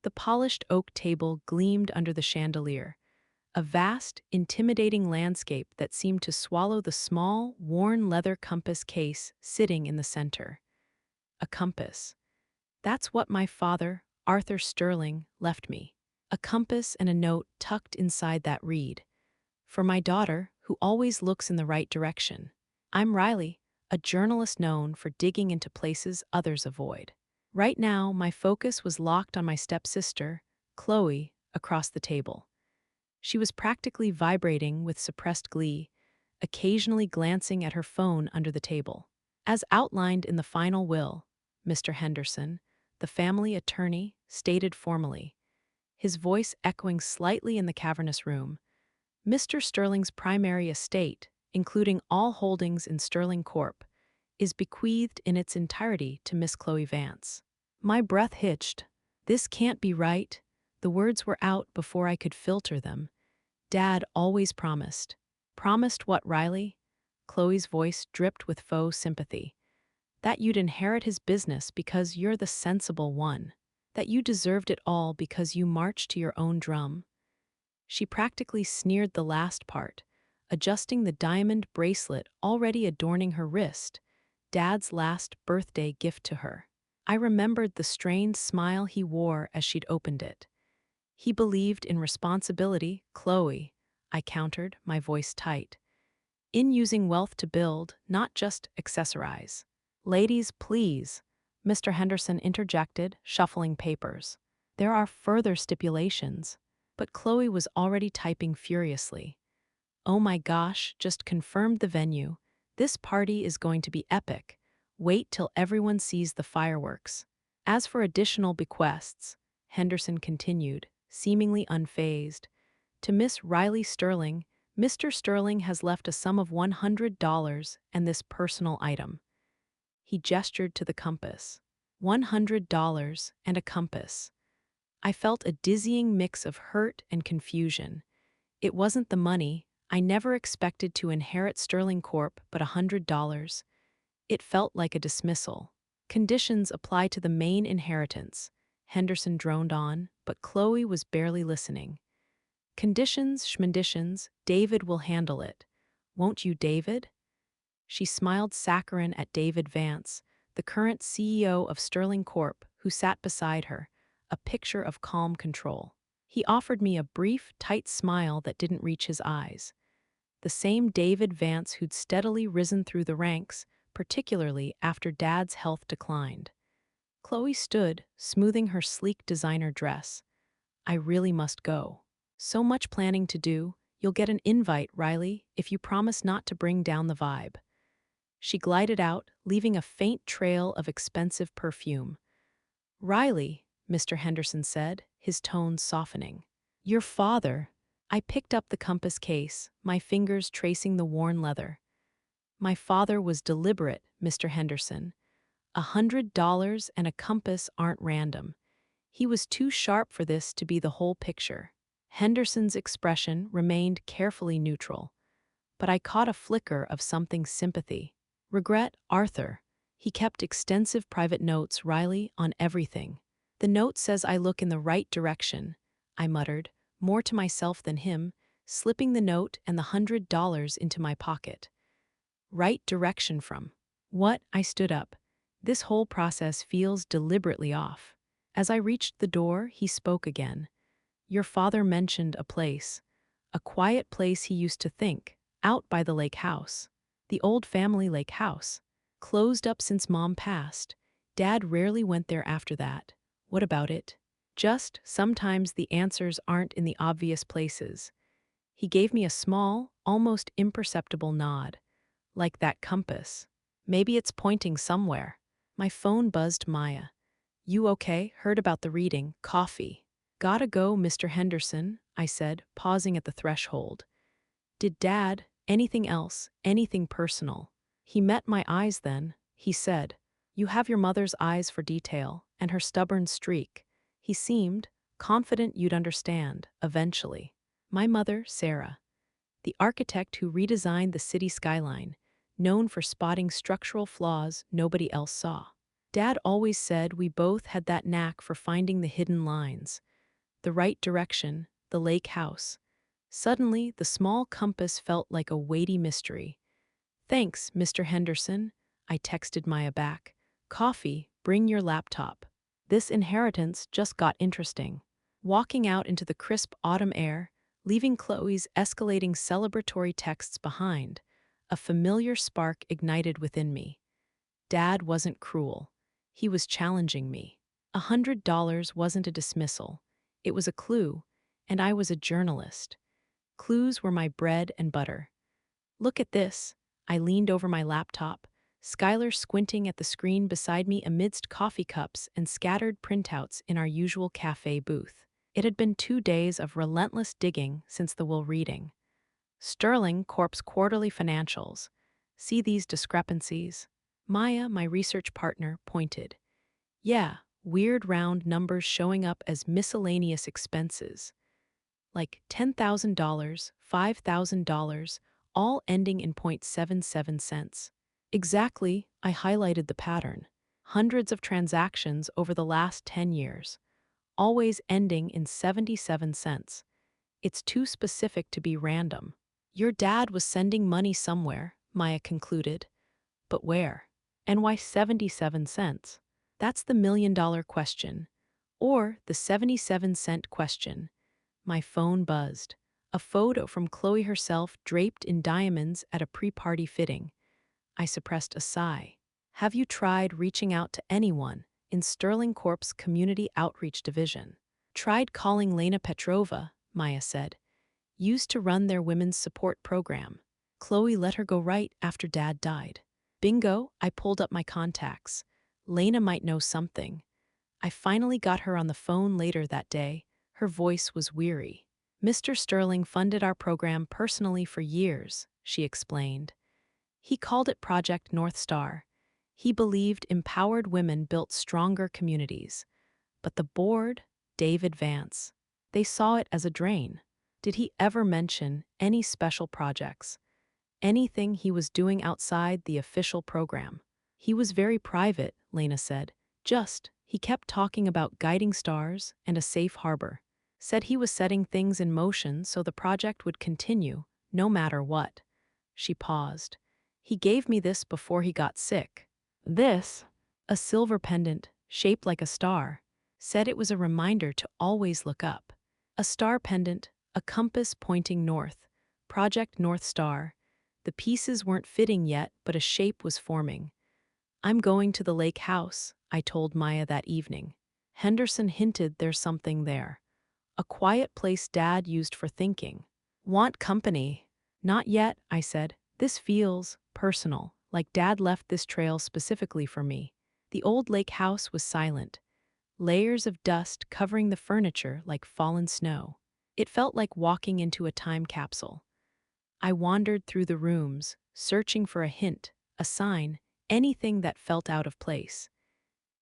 The polished oak table gleamed under the chandelier, a vast, intimidating landscape that seemed to swallow the small, worn leather compass case sitting in the center. A compass. That's what my father, Arthur Sterling, left me. A compass and a note tucked inside that reed. For my daughter, who always looks in the right direction. I'm Riley, a journalist known for digging into places others avoid. Right now, my focus was locked on my stepsister, Chloe, across the table. She was practically vibrating with suppressed glee, occasionally glancing at her phone under the table. As outlined in the final will, Mr. Henderson, the family attorney, stated formally, his voice echoing slightly in the cavernous room, Mr. Sterling's primary estate, including all holdings in Sterling Corp., is bequeathed in its entirety to Miss Chloe Vance. My breath hitched. This can't be right. The words were out before I could filter them. Dad always promised. Promised what, Riley? Chloe's voice dripped with faux sympathy. That you'd inherit his business because you're the sensible one. That you deserved it all because you marched to your own drum. She practically sneered the last part, adjusting the diamond bracelet already adorning her wrist, Dad's last birthday gift to her. I remembered the strained smile he wore as she'd opened it. He believed in responsibility, Chloe, I countered, my voice tight. In using wealth to build, not just accessorize. Ladies, please, Mr. Henderson interjected, shuffling papers. There are further stipulations. But Chloe was already typing furiously. Oh my gosh, just confirmed the venue. This party is going to be epic. Wait till everyone sees the fireworks. As for additional bequests, Henderson continued, seemingly unfazed. To Miss Riley Sterling, Mr. Sterling has left a sum of $100 and this personal item. He gestured to the compass. $100 and a compass. I felt a dizzying mix of hurt and confusion. It wasn't the money. I never expected to inherit Sterling Corp. But $100. It felt like a dismissal. Conditions apply to the main inheritance. Henderson droned on, but Chloe was barely listening. Conditions, schmenditions, David will handle it. Won't you, David? She smiled saccharine at David Vance, the current CEO of Sterling Corp., who sat beside her, a picture of calm control. He offered me a brief, tight smile that didn't reach his eyes. The same David Vance who'd steadily risen through the ranks, particularly after Dad's health declined. Chloe stood, smoothing her sleek designer dress. I really must go. So much planning to do. You'll get an invite, Riley, if you promise not to bring down the vibe. She glided out, leaving a faint trail of expensive perfume. Riley, Mr. Henderson said, his tones softening. Your father. I picked up the compass case, my fingers tracing the worn leather. My father was deliberate, Mr. Henderson. $100 and a compass aren't random. He was too sharp for this to be the whole picture. Henderson's expression remained carefully neutral, but I caught a flicker of something sympathy. Regret, Arthur. He kept extensive private notes, Riley, on everything. The note says I look in the right direction, I muttered, more to myself than him, slipping the note and the $100 into my pocket. Right direction from. What? I stood up. This whole process feels deliberately off. As I reached the door, he spoke again. Your father mentioned a place. A quiet place he used to think, out by the lake house. The old family lake house. Closed up since Mom passed. Dad rarely went there after that. What about it? Just, sometimes the answers aren't in the obvious places. He gave me a small, almost imperceptible nod. Like that compass. Maybe it's pointing somewhere. My phone buzzed Maya. You okay? Heard about the reading. Coffee. Gotta go, Mr. Henderson, I said, pausing at the threshold. Did Dad, anything else, anything personal? He met my eyes then. He said, you have your mother's eyes for detail, and her stubborn streak. He seemed confident you'd understand, eventually. My mother, Sarah. The architect who redesigned the city skyline, known for spotting structural flaws nobody else saw. Dad always said we both had that knack for finding the hidden lines, the right direction, the lake house. Suddenly, the small compass felt like a weighty mystery. Thanks, Mr. Henderson, I texted Maya back. Coffee, bring your laptop. This inheritance just got interesting. Walking out into the crisp autumn air, leaving Chloe's escalating celebratory texts behind, a familiar spark ignited within me. Dad wasn't cruel. He was challenging me. $100 wasn't a dismissal. It was a clue, and I was a journalist. Clues were my bread and butter. Look at this. I leaned over my laptop, Skylar squinting at the screen beside me amidst coffee cups and scattered printouts in our usual cafe booth. It had been 2 days of relentless digging since the will reading. Sterling Corp's quarterly financials. See these discrepancies? Maya, my research partner, pointed. Yeah, weird round numbers showing up as miscellaneous expenses. Like $10,000, $5,000, all ending in .77 cents. Exactly, I highlighted the pattern. Hundreds of transactions over the last 10 years, always ending in 77 cents. It's too specific to be random. Your dad was sending money somewhere, Maya concluded. But where? And why 77 cents? That's the million-dollar question. Or the 77-cent question. My phone buzzed. A photo from Chloe herself draped in diamonds at a pre-party fitting. I suppressed a sigh. Have you tried reaching out to anyone in Sterling Corp's Community Outreach Division? Tried calling Lena Petrova, Maya said. Used to run their women's support program. Chloe let her go right after Dad died. Bingo, I pulled up my contacts. Lena might know something. I finally got her on the phone later that day. Her voice was weary. Mr. Sterling funded our program personally for years, she explained. He called it Project North Star. He believed empowered women built stronger communities. But the board, David Vance, they saw it as a drain. Did he ever mention any special projects? Anything he was doing outside the official program? He was very private, Lena said. He kept talking about guiding stars and a safe harbor. Said he was setting things in motion so the project would continue, no matter what. She paused. He gave me this before he got sick. This, a silver pendant, shaped like a star, said it was a reminder to always look up. A star pendant, a compass pointing north. Project North Star. The pieces weren't fitting yet, but a shape was forming. I'm going to the lake house, I told Maya that evening. Henderson hinted there's something there. A quiet place Dad used for thinking. Want company? Not yet, I said. This feels personal, like Dad left this trail specifically for me. The old lake house was silent. Layers of dust covering the furniture like fallen snow. It felt like walking into a time capsule. I wandered through the rooms, searching for a hint, a sign, anything that felt out of place.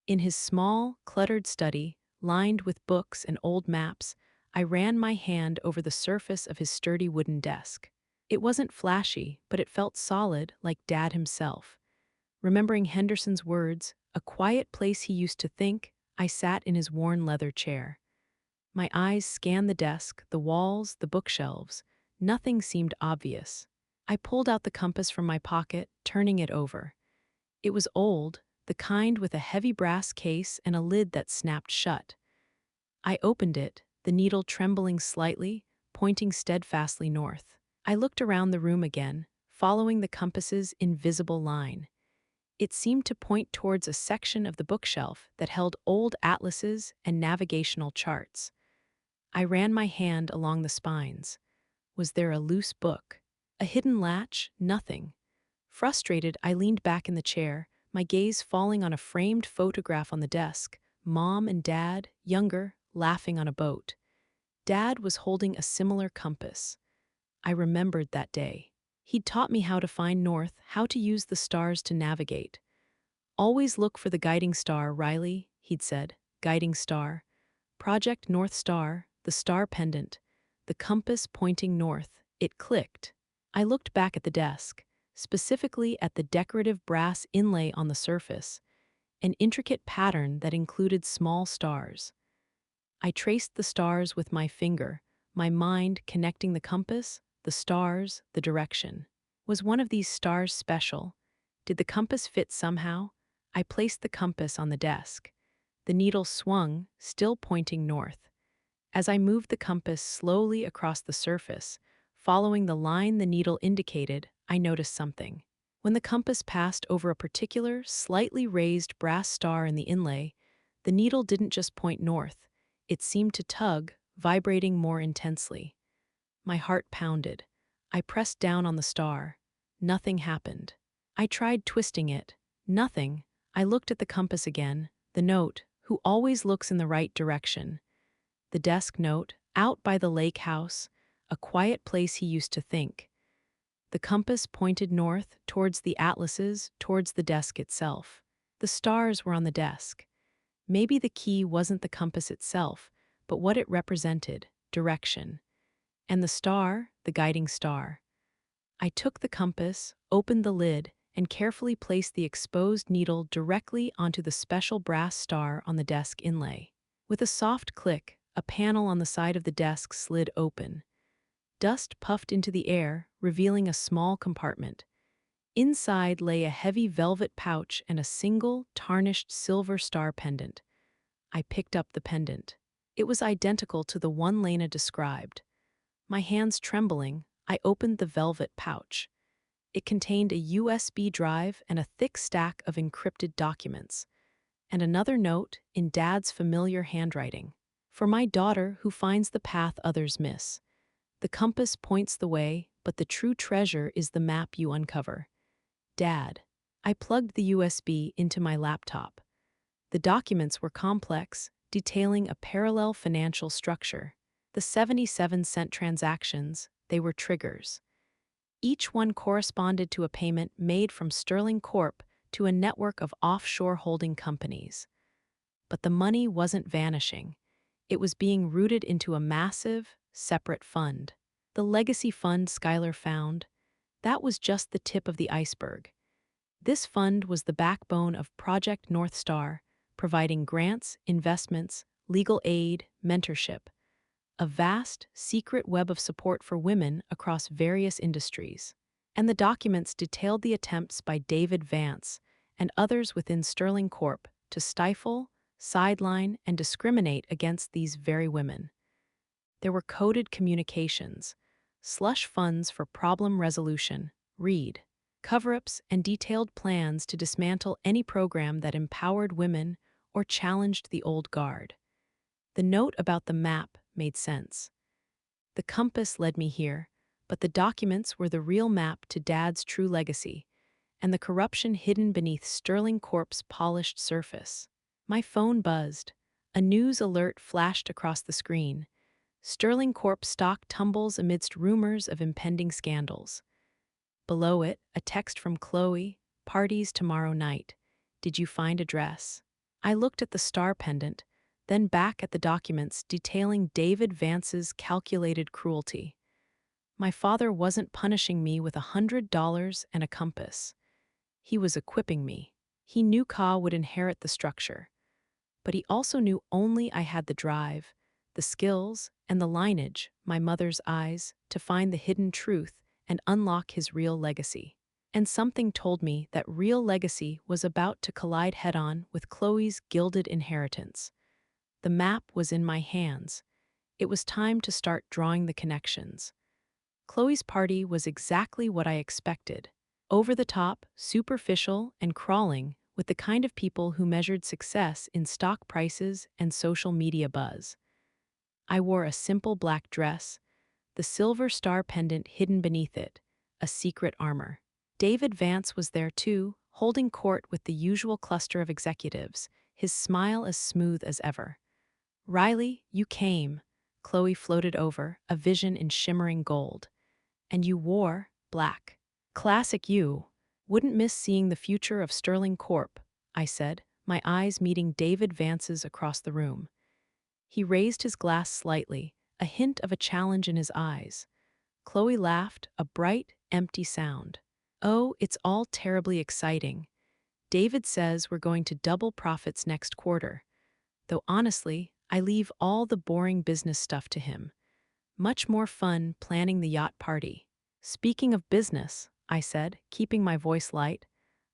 In his small, cluttered study, lined with books and old maps, I ran my hand over the surface of his sturdy wooden desk. It wasn't flashy, but it felt solid, like Dad himself. Remembering Henderson's words, a quiet place he used to think, I sat in his worn leather chair. My eyes scanned the desk, the walls, the bookshelves. Nothing seemed obvious. I pulled out the compass from my pocket, turning it over. It was old, the kind with a heavy brass case and a lid that snapped shut. I opened it, the needle trembling slightly, pointing steadfastly north. I looked around the room again, following the compass's invisible line. It seemed to point towards a section of the bookshelf that held old atlases and navigational charts. I ran my hand along the spines. Was there a loose book? A hidden latch? Nothing. Frustrated, I leaned back in the chair, my gaze falling on a framed photograph on the desk. Mom and Dad, younger, laughing on a boat. Dad was holding a similar compass. I remembered that day. He'd taught me how to find north, how to use the stars to navigate. Always look for the guiding star, Riley, he'd said. Guiding star. Project North Star, the star pendant. The compass pointing north. It clicked. I looked back at the desk, specifically at the decorative brass inlay on the surface. an intricate pattern that included small stars. I traced the stars with my finger, my mind connecting the compass, the stars, the direction. Was one of these stars special? Did the compass fit somehow? I placed the compass on the desk. The needle swung, still pointing north. As I moved the compass slowly across the surface, following the line the needle indicated, I noticed something. When the compass passed over a particular, slightly raised brass star in the inlay, the needle didn't just point north. It seemed to tug, vibrating more intensely. My heart pounded. I pressed down on the star. Nothing happened. I tried twisting it. Nothing. I looked at the compass again. The note, who always looks in the right direction. The desk note, out by the lake house, a quiet place he used to think. The compass pointed north, towards the atlases, towards the desk itself. The stars were on the desk. Maybe the key wasn't the compass itself, but what it represented, direction. And the star, the guiding star. I took the compass, opened the lid, and carefully placed the exposed needle directly onto the special brass star on the desk inlay. With a soft click, a panel on the side of the desk slid open. Dust puffed into the air, revealing a small compartment. Inside lay a heavy velvet pouch and a single, tarnished silver star pendant. I picked up the pendant. It was identical to the one Lena described. My hands trembling, I opened the velvet pouch. It contained a USB drive and a thick stack of encrypted documents, and another note in Dad's familiar handwriting. For my daughter who finds the path others miss. The compass points the way, but the true treasure is the map you uncover. Dad. I plugged the USB into my laptop. The documents were complex, detailing a parallel financial structure. The 77-cent transactions, they were triggers. Each one corresponded to a payment made from Sterling Corp to a network of offshore holding companies. But the money wasn't vanishing. It was being rooted into a massive, separate fund. The legacy fund Schuyler found, that was just the tip of the iceberg. This fund was the backbone of Project North Star, providing grants, investments, legal aid, mentorship. A vast, secret web of support for women across various industries. And the documents detailed the attempts by David Vance and others within Sterling Corp to stifle, sideline, and discriminate against these very women. There were coded communications, slush funds for problem resolution, READ, cover-ups, and detailed plans to dismantle any program that empowered women or challenged the old guard. The note about the map made sense. The compass led me here, but the documents were the real map to Dad's true legacy, and the corruption hidden beneath Sterling Corp's polished surface. My phone buzzed. A news alert flashed across the screen. Sterling Corp stock tumbles amidst rumors of impending scandals. Below it, a text from Chloe, parties tomorrow night. Did you find a dress? I looked at the star pendant, then back at the documents detailing David Vance's calculated cruelty. My father wasn't punishing me with $100 and a compass. He was equipping me. He knew Ka would inherit the structure. But he also knew only I had the drive, the skills, and the lineage, my mother's eyes, to find the hidden truth and unlock his real legacy. And something told me that real legacy was about to collide head-on with Chloe's gilded inheritance. The map was in my hands. It was time to start drawing the connections. Chloe's party was exactly what I expected. Over the top, superficial, and crawling with the kind of people who measured success in stock prices and social media buzz. I wore a simple black dress, the silver star pendant hidden beneath it, a secret armor. David Vance was there too, holding court with the usual cluster of executives, his smile as smooth as ever. Riley, you came. Chloe floated over, a vision in shimmering gold. And you wore black. Classic you. Wouldn't miss seeing the future of Sterling Corp, I said, my eyes meeting David Vance's across the room. He raised his glass slightly, a hint of a challenge in his eyes. Chloe laughed, a bright, empty sound. Oh, it's all terribly exciting. David says we're going to double profits next quarter, though honestly, I leave all the boring business stuff to him. Much more fun planning the yacht party. Speaking of business, I said, keeping my voice light,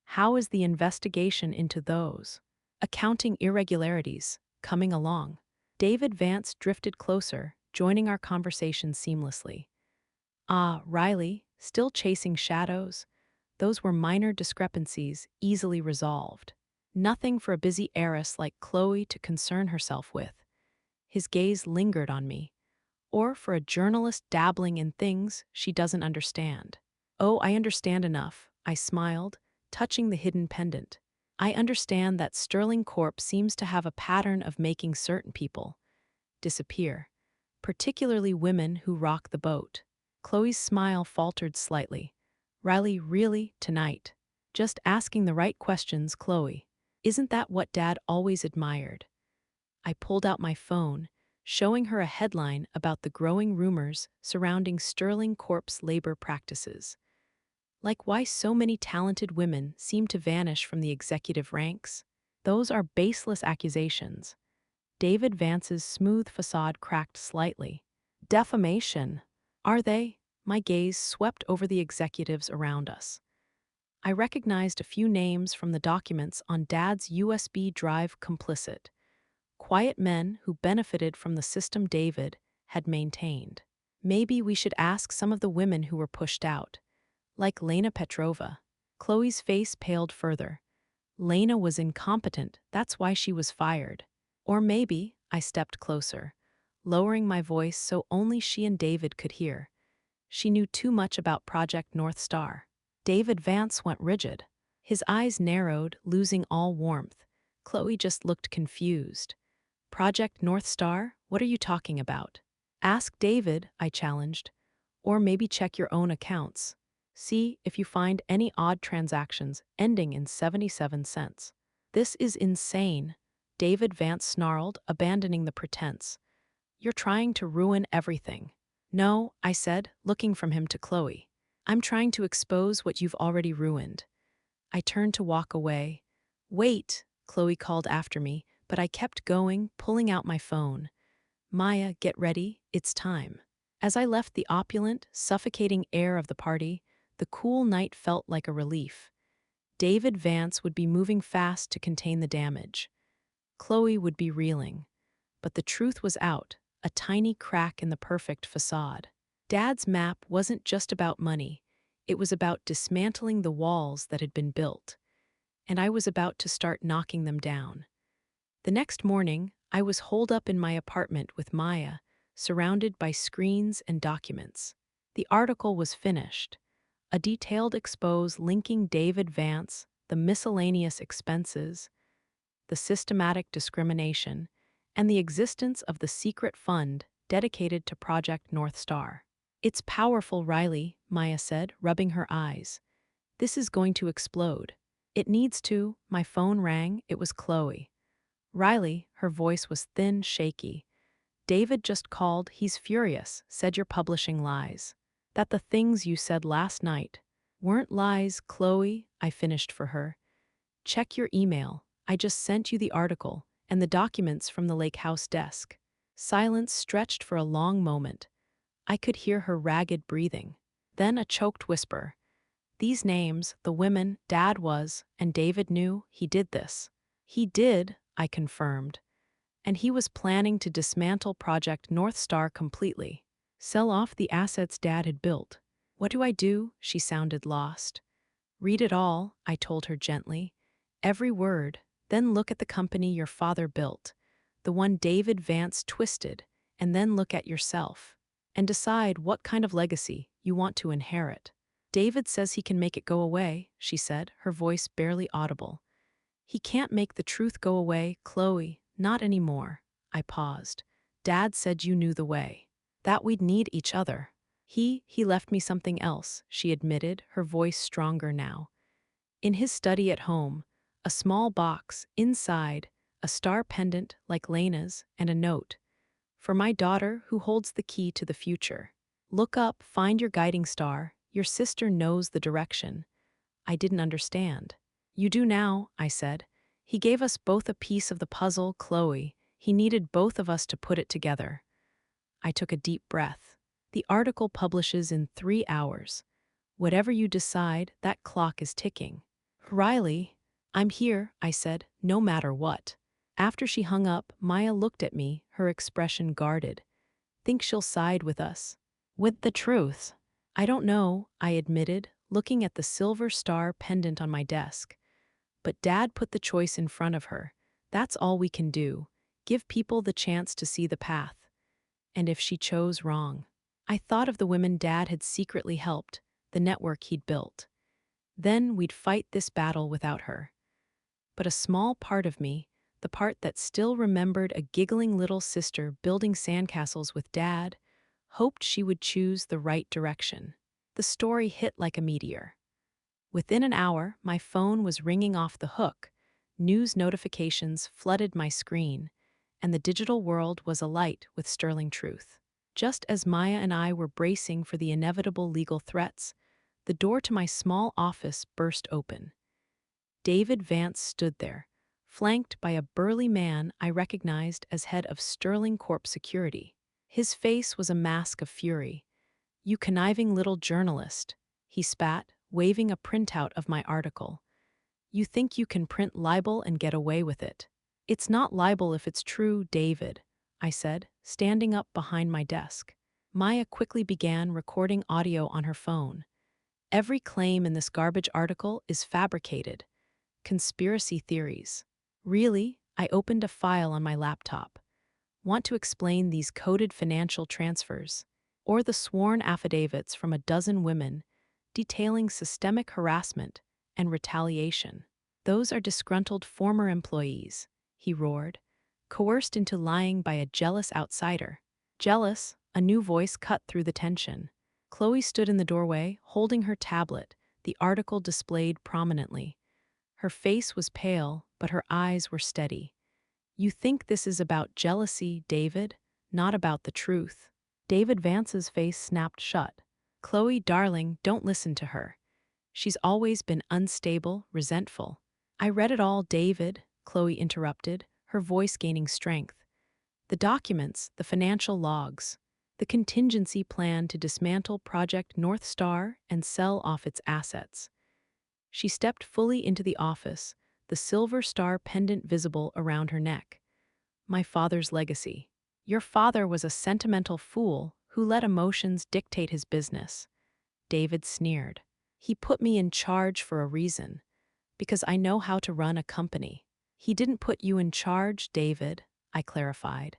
how is the investigation into those accounting irregularities coming along? David Vance drifted closer, joining our conversation seamlessly. Ah, Riley, still chasing shadows? Those were minor discrepancies, easily resolved. Nothing for a busy heiress like Chloe to concern herself with. His gaze lingered on me. Or for a journalist dabbling in things she doesn't understand. Oh, I understand enough, I smiled, touching the hidden pendant. I understand that Sterling Corp seems to have a pattern of making certain people disappear, particularly women who rock the boat. Chloe's smile faltered slightly. Riley, really, tonight? Just asking the right questions, Chloe. Isn't that what Dad always admired? I pulled out my phone, showing her a headline about the growing rumors surrounding Sterling Corp's labor practices. Like why so many talented women seem to vanish from the executive ranks. Those are baseless accusations. David Vance's smooth facade cracked slightly. Defamation. Are they? My gaze swept over the executives around us. I recognized a few names from the documents on Dad's USB drive complicit. Quiet men who benefited from the system David had maintained. Maybe we should ask some of the women who were pushed out, like Lena Petrova. Chloe's face paled further. Lena was incompetent, that's why she was fired. Or maybe, I stepped closer, lowering my voice so only she and David could hear. She knew too much about Project North Star. David Vance went rigid. His eyes narrowed, losing all warmth. Chloe just looked confused. Project North Star? What are you talking about? Ask David, I challenged. Or maybe check your own accounts. See if you find any odd transactions ending in 77 cents. This is insane, David Vance snarled, abandoning the pretense. You're trying to ruin everything. No, I said, looking from him to Chloe. I'm trying to expose what you've already ruined. I turned to walk away. Wait, Chloe called after me, but I kept going, pulling out my phone. Maya, get ready, it's time. As I left the opulent, suffocating air of the party, the cool night felt like a relief. David Vance would be moving fast to contain the damage. Chloe would be reeling. But the truth was out, a tiny crack in the perfect facade. Dad's map wasn't just about money. It was about dismantling the walls that had been built. And I was about to start knocking them down. The next morning, I was holed up in my apartment with Maya, surrounded by screens and documents. The article was finished. A detailed expose linking David Vance, the miscellaneous expenses, the systematic discrimination, and the existence of the secret fund dedicated to Project North Star. It's powerful, Riley, Maya said, rubbing her eyes. This is going to explode. It needs to. My phone rang. It was Chloe. Riley, her voice was thin, shaky. David just called. He's furious, said you're publishing lies. That the things you said last night weren't lies, Chloe, I finished for her. Check your email. I just sent you the article and the documents from the lake house desk. Silence stretched for a long moment. I could hear her ragged breathing. Then a choked whisper. These names, the women, Dad was, and David knew he did this. He did, I confirmed. And he was planning to dismantle Project North Star completely. Sell off the assets Dad had built. What do I do? She sounded lost. Read it all, I told her gently. Every word. Then look at the company your father built. The one David Vance twisted. And then look at yourself. And decide what kind of legacy you want to inherit. David says he can make it go away, she said, her voice barely audible. He can't make the truth go away, Chloe, not anymore. I paused. Dad said you knew the way. That we'd need each other. He left me something else, she admitted, her voice stronger now. In his study at home, a small box, inside, a star pendant like Lena's, and a note. For my daughter who holds the key to the future. Look up, find your guiding star. Your sister knows the direction. I didn't understand. You do now, I said. He gave us both a piece of the puzzle, Chloe. He needed both of us to put it together. I took a deep breath. The article publishes in 3 hours. Whatever you decide, that clock is ticking. Riley, I'm here, I said, no matter what. After she hung up, Maya looked at me, her expression guarded. Think she'll side with us? With the truth? I don't know, I admitted, looking at the silver star pendant on my desk. But Dad put the choice in front of her. That's all we can do. Give people the chance to see the path. And if she chose wrong? I thought of the women Dad had secretly helped, the network he'd built. Then we'd fight this battle without her. But a small part of me, the part that still remembered a giggling little sister building sandcastles with Dad, hoped she would choose the right direction. The story hit like a meteor. Within an hour, my phone was ringing off the hook. News notifications flooded my screen, and the digital world was alight with sterling truth. Just as Maya and I were bracing for the inevitable legal threats, the door to my small office burst open. David Vance stood there, flanked by a burly man I recognized as head of Sterling Corp Security. His face was a mask of fury. "You conniving little journalist," he spat, waving a printout of my article. "You think you can print libel and get away with it? It's not libel if it's true, David," I said, standing up behind my desk. Maya quickly began recording audio on her phone. "Every claim in this garbage article is fabricated. Conspiracy theories." "Really?" I opened a file on my laptop. "Want to explain these coded financial transfers? Or the sworn affidavits from a dozen women detailing systemic harassment and retaliation? Those are disgruntled former employees," he roared, "coerced into lying by a jealous outsider." "Jealous?" A new voice cut through the tension. Chloe stood in the doorway, holding her tablet, the article displayed prominently. Her face was pale, but her eyes were steady. "You think this is about jealousy, David, not about the truth." David Vance's face snapped shut. "Chloe, darling, don't listen to her. She's always been unstable, resentful." "I read it all, David," Chloe interrupted, her voice gaining strength. "The documents, the financial logs, the contingency plan to dismantle Project North Star and sell off its assets." She stepped fully into the office, the silver star pendant visible around her neck. "My father's legacy. Your father was a sentimental fool who let emotions dictate his business." David sneered. "He put me in charge for a reason, because I know how to run a company." "He didn't put you in charge, David," I clarified.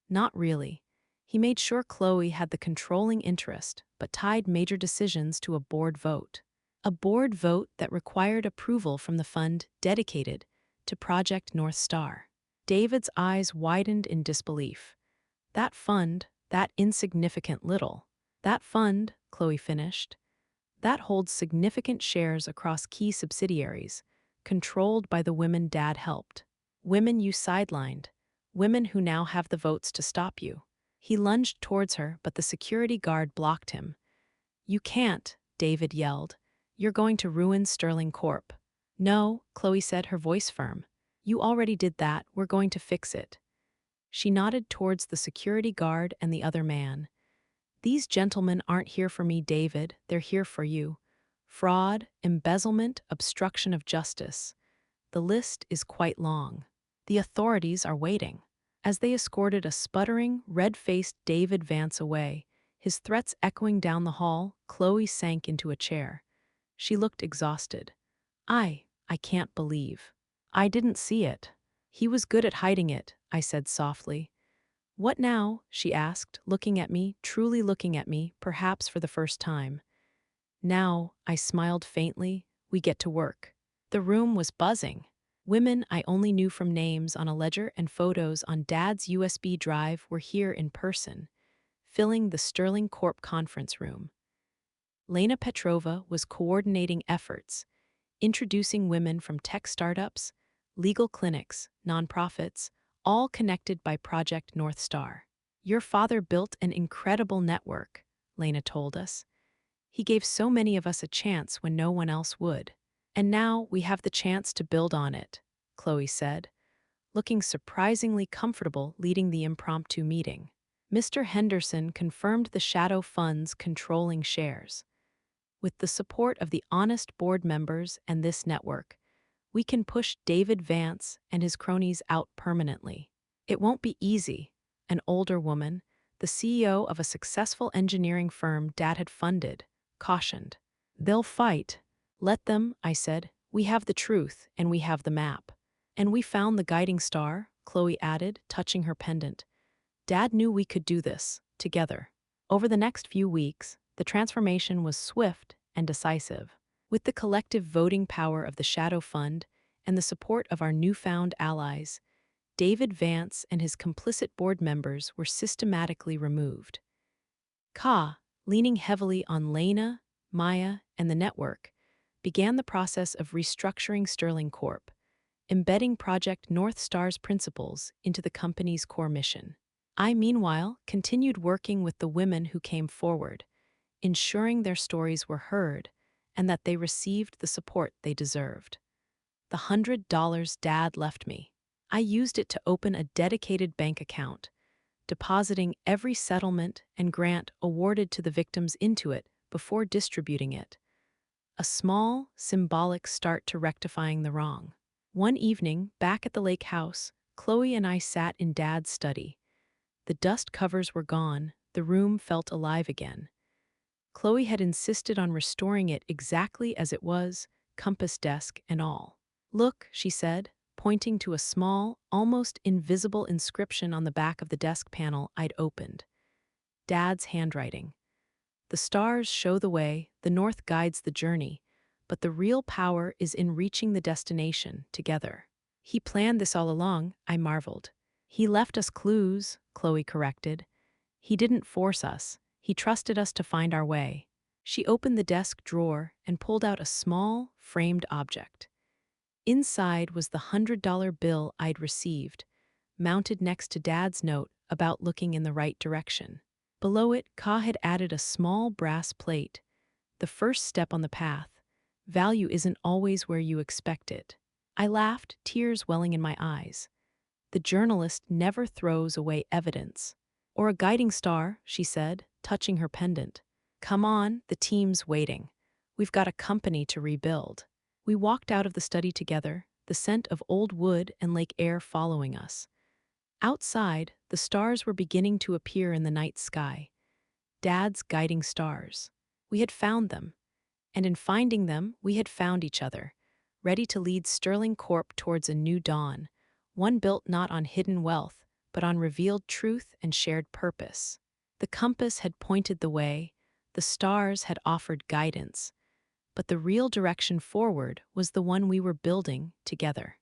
"Not really. He made sure Chloe had the controlling interest, but tied major decisions to a board vote. A board vote that required approval from the fund dedicated to Project North Star." David's eyes widened in disbelief. "That fund, that insignificant little." "That fund," Chloe finished, "that holds significant shares across key subsidiaries, controlled by the women Dad helped. Women you sidelined, women who now have the votes to stop you." He lunged towards her, but the security guard blocked him. "You can't," David yelled. "You're going to ruin Sterling Corp." "No," Chloe said, her voice firm. "You already did that. We're going to fix it." She nodded towards the security guard and the other man. "These gentlemen aren't here for me, David. They're here for you. Fraud, embezzlement, obstruction of justice. The list is quite long. The authorities are waiting." As they escorted a sputtering, red-faced David Vance away, his threats echoing down the hall, Chloe sank into a chair. She looked exhausted. I can't believe. I didn't see it." "He was good at hiding it," I said softly. "What now?" she asked, looking at me, truly looking at me, perhaps for the first time. "Now," I smiled faintly, "we get to work." The room was buzzing. Women I only knew from names on a ledger and photos on Dad's USB drive were here in person, filling the Sterling Corp conference room. Lena Petrova was coordinating efforts, introducing women from tech startups, legal clinics, nonprofits, all connected by Project North Star. "Your father built an incredible network," Lena told us. "He gave so many of us a chance when no one else would." And now we have the chance to build on it, Chloe said, looking surprisingly comfortable leading the impromptu meeting. Mr. Henderson confirmed the shadow fund's controlling shares. With the support of the honest board members and this network, we can push David Vance and his cronies out permanently. It won't be easy, an older woman, the CEO of a successful engineering firm Dad had funded, cautioned. They'll fight. Let them, I said. We have the truth, and we have the map. And we found the guiding star, Chloe added, touching her pendant. Dad knew we could do this, together. Over the next few weeks, the transformation was swift and decisive. With the collective voting power of the Shadow Fund and the support of our newfound allies, David Vance and his complicit board members were systematically removed. Ka, leaning heavily on Lena, Maya, and the network, began the process of restructuring Sterling Corp, embedding Project North Star's principles into the company's core mission. I, meanwhile, continued working with the women who came forward, ensuring their stories were heard and that they received the support they deserved. The $100 Dad left me. I used it to open a dedicated bank account, depositing every settlement and grant awarded to the victims into it before distributing it. A small, symbolic start to rectifying the wrong. One evening, back at the lake house, Chloe and I sat in Dad's study. The dust covers were gone, the room felt alive again. Chloe had insisted on restoring it exactly as it was, compass desk and all. Look, she said, pointing to a small, almost invisible inscription on the back of the desk panel I'd opened. Dad's handwriting. The stars show the way, the north guides the journey, but the real power is in reaching the destination together. He planned this all along, I marveled. He left us clues, Chloe corrected. He didn't force us. He trusted us to find our way. She opened the desk drawer and pulled out a small, framed object. Inside was the $100 bill I'd received, mounted next to Dad's note about looking in the right direction. Below it, Ka had added a small brass plate. The first step on the path. Value isn't always where you expect it. I laughed, tears welling in my eyes. The journalist never throws away evidence. Or a guiding star, she said, touching her pendant. Come on, the team's waiting. We've got a company to rebuild. We walked out of the study together, the scent of old wood and lake air following us. Outside, the stars were beginning to appear in the night sky. Dad's guiding stars. We had found them. And in finding them, we had found each other, ready to lead Sterling Corp towards a new dawn, one built not on hidden wealth, but on revealed truth and shared purpose. The compass had pointed the way, the stars had offered guidance, but the real direction forward was the one we were building together.